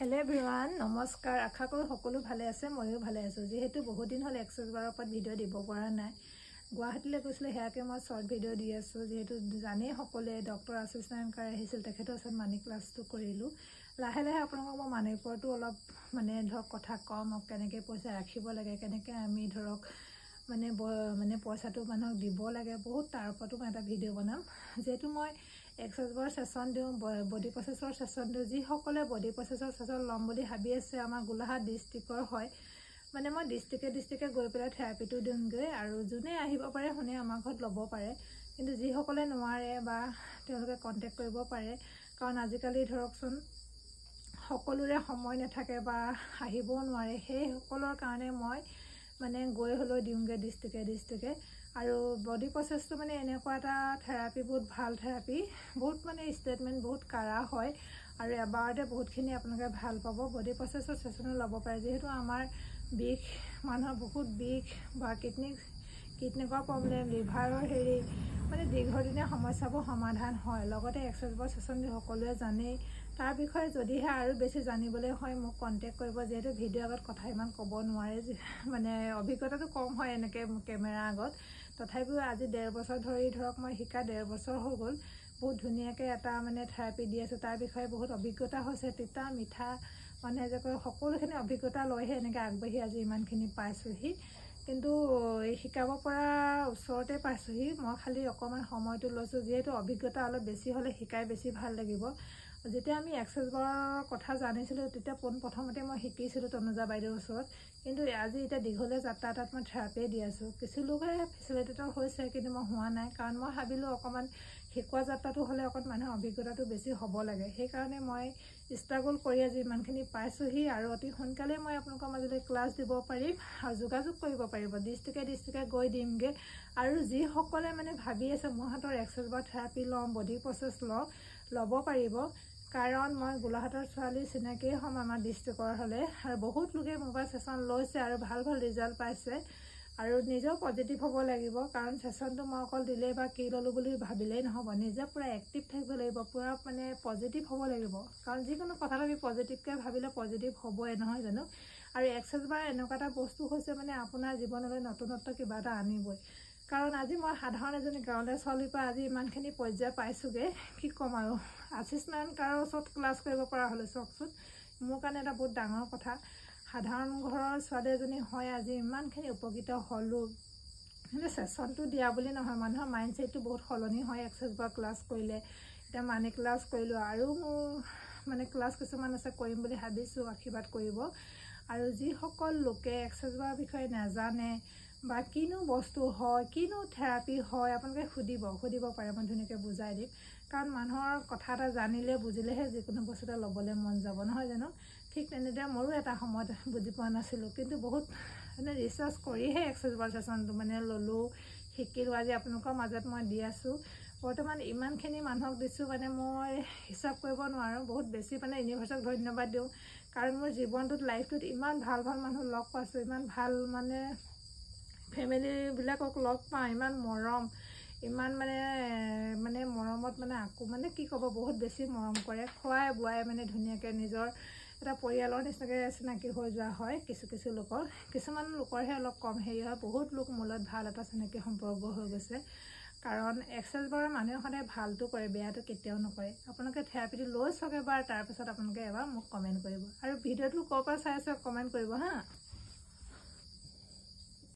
hello everyone नमस्कार आशा करूँ सकलो भाले आछे मयो भाले आछो जेहेतु बहुत दिन हल एक्सरसाइज बार ओपৰত ভিডিও দিব পৰা নাই গুৱাহাটীলৈ গৈছিল হেয়াকে মই শৰ্ট ভিডিও দি আছো যেহেতু জানে সকলে ডক্টৰ আশিস নাৰায়ণ কাৰ আহিছিল তেখেতৰ ওচৰত মানি ক্লাসটো কৰিলো লাহে লাহে আপোনাক মই মানি পৰটো অলপ মানে ধৰক কথা কম কেনেকৈ পইচা ৰাখিব লাগে কেনেকৈ আমি ধৰক মানে পইচাটো মানুহক দিব লাগে বহুত তাৰ ওপৰতো মই এটা ভিডিও বনাম যেহেতু মই एक्सरसाइजर सेशन दिওঁ बडी प्रसेसर सेशन दिওঁ जी সকলে बडी प्रसेसर सेशन লম বুলি ভাবি আছে আমাৰ গোলাঘাট ডিস্ট্ৰিক্টৰ হয় মানে মই ডিস্ট্ৰিক্টে গৈ পেলাই থেৰাপিটো দিওঁগে আৰু যোনে আহিব পাৰে শুনে আমাৰ ঘৰত ল'ব পাৰে কিন্তু যি সকলে নোৱাৰে বা তেওঁলোকে কন্টাক্ট কৰিব পাৰে কাৰণ আজিকালি ধৰকচোন সকলোৰে সময় নাথাকে বা আহিবও নোৱাৰে সেই সকলৰ কাৰণে মই মানে গৈ হলো দিওঁগে ডিস্ট্ৰিক্টে আৰু বডি প্ৰসেসটো মানে এনেকুৱা এটা থেৰাপি বহুত ভাল থেৰাপি বহুত মানে ষ্টেটমেন্ট বহুত কাৰা হয় আৰু এবাৰতে বহুতখিনি আপোনালোকে ভাল পাব বডি প্ৰসেসৰ সেশন ল'ব পাৰে যেহেতু আমাৰ বিষ মানুহৰ বহুত বিষ বা কিডনিকৰ প্ৰবলেম লিভাৰৰ হেৰি মানে দীৰ্ঘদিনীয়া সমস্যাবোৰ সমাধান হয় লগতে এক্সাৰসাইজৰ সেশন সকলোৱে জানে তাৰ বিষয়ে যদিহে আৰু বেছি জানিবলৈ হয় মোক কন্টাক্ট কৰিব যেহেতু ভিডিও আগত কথা ইমান ক'ব নোৱাৰে মানে অভিজ্ঞতাটো কম হয় এনেকে কেমেৰা আগত তথাপিও আজি 1.5 বছৰ ধৰি ধৰক মই শিকা 1.5 বছৰ হৈ গ'ল বহুত ধুনীয়াকৈ এটা মানে থেৰাপি দি আছে তাৰ বিষয়ে বহুত অভিজ্ঞতা হৈছে তিতা মিঠা মানে যে সকলোখিনি অভিজ্ঞতা লৈহে এনেকৈ আগবাঢ়ি আজি ইমানখিনি পাইছোহি কিন্তু এই শিকাব পৰা ওচৰতে পাইছোহি মই খালি অকমান সময়টো লৈছো যেহেতু অভিজ্ঞতা অলপ বেছি হলে শিকাই বেছি ভাল লাগিব যেতিয়া আমি এক্সাৰসাইজৰ কথা জানিছিলো তেতিয়া প্ৰথমতে মই শিকিছিলো তনুজা বাইদেউৰ ওচৰত কিন্তু আজি এটা দীঘলীয়া যাত্ৰাত মই থেৰাপি দি আছো কিছু লোকে ফেচিলিটেটৰ হৈছে কিন্তু মই হোৱা নাই কাৰণ মই ভাবিলো অকমান শিকোৱা যাত্ৰাটো হলে অকন মানুহৰ অভিজ্ঞতাটো বেছি হ'ব লাগে সেই কাৰণে মই ষ্ট্ৰাগল কৰি আজি ইমানখিনি পাইছোহি আৰু অতি সোনকালে মই আপোনালোকৰ মাজলৈ ক্লাস দিব পাৰিম আৰু যোগাযোগ কৰিব পাৰিব ডিস্ট্ৰিক্টে গৈ দিমগে আৰু যি সকলে মানে ভাবি আছে মোৰ হাতৰ এক্সাৰসাইজ থেৰাপি লম বডি প্ৰসেস ল'ব পাৰিব কাৰণ মই গোলাঘাটৰ ছোৱালী চিনাকি হম আমাৰ ডিস্ট্ৰিক্টৰ হলে আৰু বহুত লোকে মোবাইল সেশন লৈছে আৰু ভাল ৰিজাল্ট পাইছে আৰু নিজেও পজিটিভ হ'ব লাগিব কাৰণ সেশনটো মই অকল দিলে বা কি ললো বুলি ভাবিলেই নহব নিজে পুৰা এক্টিভ থাকিব লাগিব পুৰা মানে পজিটিভ হ'ব লাগিব কাৰণ যিকোনো কথা আমি পজিটিভকৈ ভাবিলে পজিটিভ হ'বই নহয় জানো আৰু এক্সাৰসাইজ এনেকুৱা এটা বস্তু হৈছে মানে আপোনাৰ জীৱনলৈ নতুনত্ব কিবা এটা আনিবই কাৰণ আজি মই সাধাৰণ এজনী গাঁৱলীয়া ছোৱালীৰ পৰা আজি ইমানখিনি পৰ্যায় পাইছোগে কি কম আৰু আশিস নাৰায়ণ কাৰৰ ওচৰত ক্লাস কৰিব পৰা হলে চকচোন মোৰ কাৰণে এটা বহুত ডাঙৰ কথা সাধাৰণ ঘৰৰ ছোৱালী এজনী হয় আজি ইমানখিনি উপকৃত হলো মানে সেশনটো দিয়া বুলি নহয় মানুহৰ মাইন্ডছেটটো বহুত সলনি হয় এক্সাৰসাইজৰ ক্লাস কৰিলে এটা মানি ক্লাস কৰিলো আৰু মানে ক্লাস কিছুমান আছে কৰিম বুলি ভাবিছো আশীৰ্বাদ কৰিব আৰু যি সকল লোকে এক্সাৰসাইজৰ বিষয়ে নাজানে বা কিনো বস্তু হয় কিনো থেৰাপি হয় আপোনালোকে সুধিব পাৰে মই ধুনীয়াকৈ বুজাই দিম কাৰণ মানুহৰ কথা এটা জানিলে বুজিলেহে যিকোনো বস্তু এটা ল'বলৈ মন যাব নহয় জানো ঠিক তেনেদৰে মোৰো এটা সময়ত বুজি পোৱা নাছিলো কিন্তু বহুত মানে ৰিচাৰ্চ কৰিহে এক্সাৰসাইজৰ সেশনটো মানে ললো শিকিলো আজি আপোনালোকৰ মাজত মই দি আছো বৰ্তমান ইমানখিনি মানুহক দিছো মানে মই হিচাপ কৰিব নোৱাৰো বহুত বেছি মানে ইউনিভাৰ্সক ধন্যবাদ দিওঁ কাৰণ মোৰ জীৱনটোত লাইফটোত ইমান ভাল মানুহ লগ পাইছো ইমান ভাল মানে ফ্যামিলি বিলাকক লগ পাওঁ ইমান মৰম ইমান মানে মৰমত মানে আকু মানে কি ক'ব বহুত বেছি মৰম কৰে খোৱাই বুৱাই মানে ধুনীয়াকৈ নিজৰ এটা পৰিয়ালৰ নিচিনাকৈ চিনাকি হৈ যোৱা হয় কিছু লোকৰ কিছুমান লোকৰহে অলপ কম হেৰি হয় বহুত লোক মূলত ভাল এটা চিনাকি সম্পৰ্ক হৈ গৈছে কাৰণ এক্সাৰসাইজৰ মানুহে সদায় ভালটো কৰে বেয়াটো কেতিয়াও নকৰে আপোনালোকে থেৰাপিটো লৈ চাওক এবাৰ তাৰপিছত আপোনালোকে এবাৰ মোক কমেণ্ট কৰিব আৰু ভিডিওটো ক'ৰ পৰা চাই আছে কমেণ্ট কৰিব হা